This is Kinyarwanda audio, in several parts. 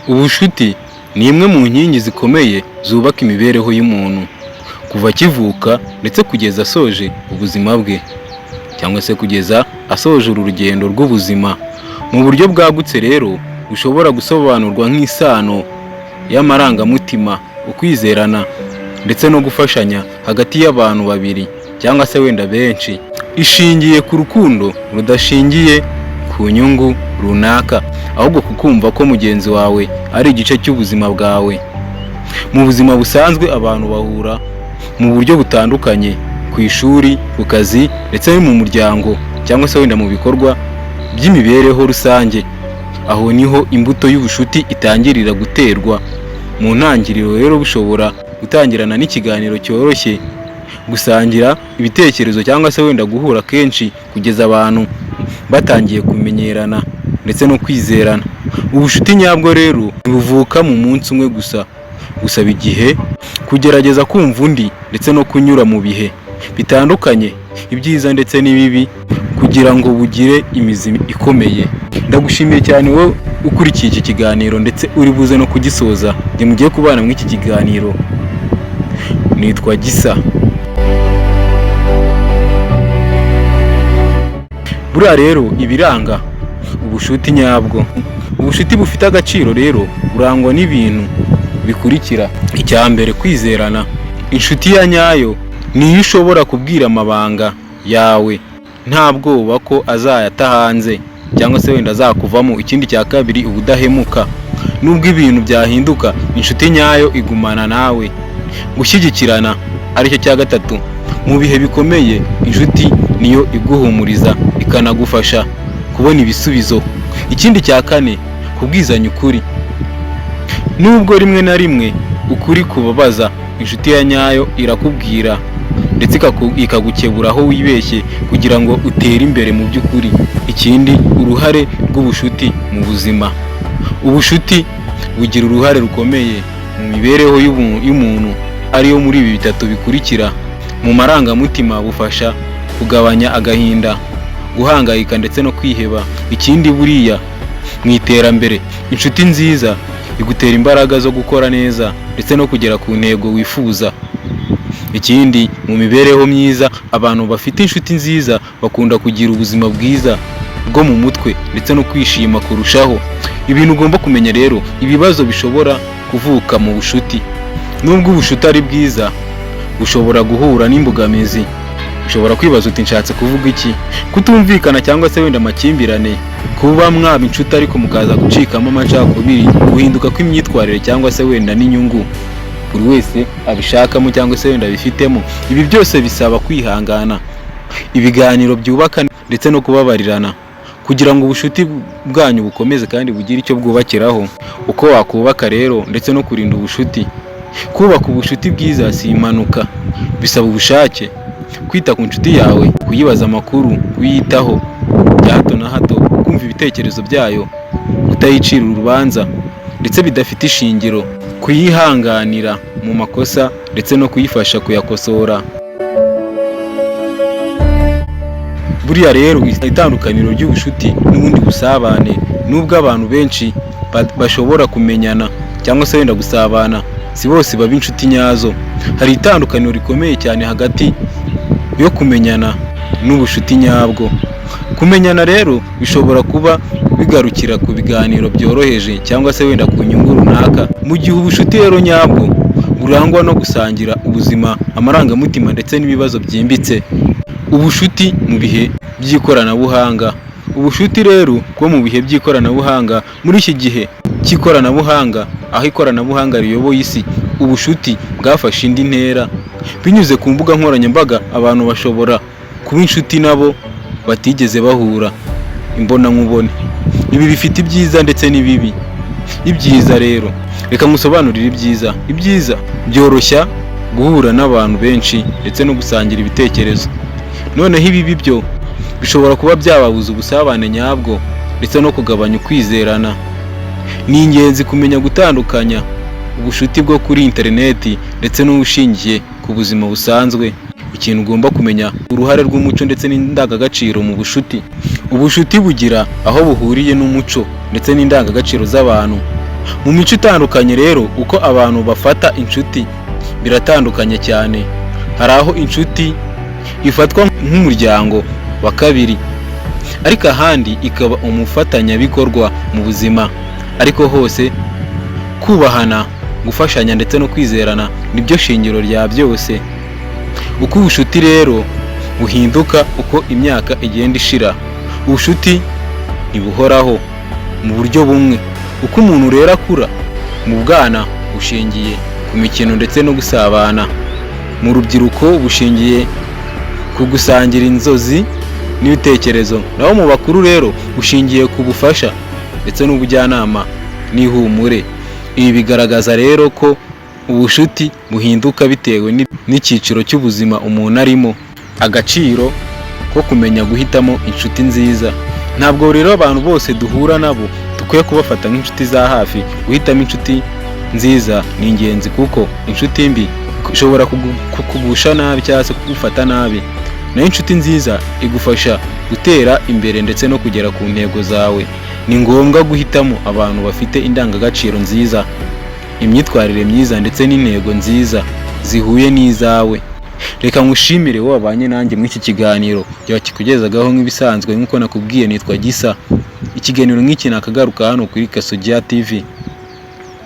Ubushuti ni imwe mu nkingi zikomeye zubaka imibereho y'umuntu kuva akivuka ndetse kugeza asoje ubuzima bwe, cyangwa se kugeza asoje uru rugendo rw'ubuzima. Mu buryo bwagutse rero bushobora gusobanurwa nk'isano y'amarangamutima, ukwizerana ndetse no gufashanya hagati y'abantu babiri cyangwa se wenda benshi, ishingiye ku rukundo rudashingiye ku nyungu runaka, ahubwo kukumva ko mugenzi wawe ari igice cy'ubuzima bwawe. Mu buzima busanzwe abantu bahura mu buryo butandukanye, ku ishuri, ku kazi ndetse no mu muryango cyangwa se wenda mu bikorwa by'imibereho rusange. Aho niho imbuto y'ubushuti itangirira guterwa. Mu ntangiriro rero bushobora gutangirana n'ikiganiro cyoroshye, gusangira ibitekerezo cyangwa se wenda guhura kenshi kugeza abantu batangiye kumenyerana ndetse no kwizerana. Ubushuti nyabwo rero buvuka mu munsi umwe gusa, gusaba igihe, kugerageza kumva undi ndetse no kunyura mu bihe bitandukanye, ibyiza ndetse n'ibibi, kugira ngo bugire imizi ikomeye. Ndagushimiye cyane wowe ukurikiye iki kiganiro ndetse uri buze no kugisoza. Njye mugiye kubana muri iki kiganiro nitwa Gisa. Buriya rero ibiranga ubushuti nyabwo, ubushuti bufite agaciro rero burangwa n'ibintu bikurikira. Icya mbere, kwizerana. Inshuti ya nyayo niyo ushobora kubwira amabanga yawe nta bwoba ko azayata hanze cyangwa se wenda azakuvamo. Ikindi cya kabiri, ubudahemuka. Nubwo ibintu byahinduka, inshuti nyayo igumana nawe. Gushyigikirana aricyo cya gatatu. Mu bihe bikomeye inshuti niyo iguhumuriza ikanagufasha kubona ibisubizo. Ikindi cya kane, kubwizanya ukuri. Nubwo rimwe na rimwe ukuri kubabaza, inshuti ya nyayo irakubwira ndetse ikagukebura aho wibeshye kugira ngo utere imbere mu by'ukuri. Ikindi, uruhare rw'ubushuti mu buzima. Ubushuti bugira uruhare rukomeye mu mibereho y'umuntu, ariyo muri ibi bitatu bikurikira. Mu marangamutima bufasha kugabanya agahinda, guhangayika ndetse no kwiheba. Ikindi, buriya mu iterambere, inshuti nziza igutera imbaraga zo gukora neza ndetse no kugera ku ntego wifuza. Ikindi, mu mibereho myiza, abantu bafite inshuti nziza bakunda kugira ubuzima bwiza bwo mu mutwe ndetse no kwishima kurushaho. Ibintu ugomba kumenya rero, ibibazo bishobora kuvuka mu bushuti. Nubwo ubushuti ari bwiza, bushobora guhura n'imbogamizi. Ushobora kwibaza uti nshatse kuvuga iki? Kutumvikana cyangwa se wenda amakimbirane, kuba mwaba inshuti ariko mukaza gucikamo amacakubiri, guhinduka kw'imyitwarire cyangwa se wenda n'inyungu buri wese abishakamo cyangwa se wenda abifitemo. Ibi byose bisaba kwihangana, ibiganiro byubaka ndetse no kubabarirana kugira ngo ubushuti bwanyu bukomeze kandi bugire icyo bwubakiraho. Uko wakubaka rero ndetse no kurinda ubushuti. Kubaka ubushuti bwiza si impanuka, bisaba ubushake, kwita ku nshuti yawe, kuyibaza amakuru, kuyitaho bya hato na hato, kumva ibitekerezo byayo, kutayicira urubanza ndetse bidafite ishingiro, kuyihanganira mu makosa ndetse no kuyifasha kuyakosora. Buriya rero itandukaniro ry'ubushuti n'ubundi busabane, nubwo abantu benshi bashobora kumenyana cyangwa se wenda gusabana, si bose baba inshuti nyazo. Hari itandukaniro rikomeye cyane hagati yo kumenyana n'ubushuti nyabwo. Kumenyana rero bishobora kuba bigarukira ku biganiro byoroheje cyangwa se wenda ku nyungu runaka, mu gihe ubushuti rero nyabwo burangwa no gusangira ubuzima, amarangamutima ndetse n'ibibazo byimbitse. Ubushuti mu bihe by'ikoranabuhanga. Ubushuti rero bwo mu bihe by'ikoranabuhanga, muri iki gihe cy'ikoranabuhanga, aho ikoranabuhanga riyoboye isi, ubushuti bwafashe indi ntera. Binyuze ku mbuga nkoranyambaga, abantu bashobora kuba inshuti nabo batigeze bahura imbonankubone. Ibi bifite ibyiza ndetse n'ibibi. Ibyiza rero, reka musobanurire ibyiza. Ibyiza byoroshya guhura n'abantu benshi ndetse no gusangira ibitekerezo. Noneho ibibi byo bishobora kuba byababuza ubusabane nyabwo ndetse no kugabanya ukwizerana. Ni ingenzi kumenya gutandukanya ubushuti bwo kuri interineti ndetse n'ubushingiye ku buzima busanzwe. Ikintu ugomba kumenya, uruhare rw'umuco ndetse n'indangagaciro mu bushuti. Ubushuti bugira aho buhuriye n'umuco ndetse n'indangagaciro z'abantu. Mu mico itandukanye rero uko abantu bafata inshuti biratandukanye cyane. Hari aho inshuti ifatwa nk'umuryango wa kabiri, ariko ahandi ikaba umufatanyabikorwa mu buzima. Ariko hose kubahana, gufashanya ndetse no kwizerana nibyo shingiro rya byose. Uko ubucuti rero buhinduka uko imyaka igenda ishira. Ubucuti ntibuhoraho mu buryo bumwe. Uko umuntu rero akura, mu bwana bushingiye ku mikino ndetse no gusabana, mu rubyiruko bushingiye ku gusangira inzozi n'ibitekerezo, naho mu bakuru rero bushingiye ku bufasha ndetse n'ubujyanama n'ihumure. Ibi bigaragaza rero ko ubucuti buhinduka bitewe n'icyiciro cy'ubuzima umuntu arimo. Agaciro ko kumenya guhitamo inshuti nziza. Ntabwo rero abantu bose duhura nabo dukwiye kubafata nk'inshuti za hafi. Guhitamo inshuti nziza ni ingenzi, kuko inshuti mbi ishobora kukugusha nabi cyangwa se kugufata nabi, naho inshuti nziza igufasha gutera imbere ndetse no kugera ku ntego zawe. Ni ngombwa guhitamo abantu bafite indangagaciro nziza, imyitwarire myiza ndetse n'intego nziza zihuye n'izawe. Reka ngushimire wowe wabanye nanjye muri iki kiganiro kikugezagaho nk'ibisanzwe. nk'uko nakubwiye, nitwa Gisa. Ikiganiro nk'iki nakagaruka hano kuri Kasogia TV.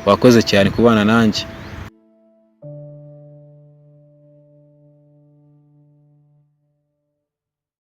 Wakoze cyane kubana nanjye.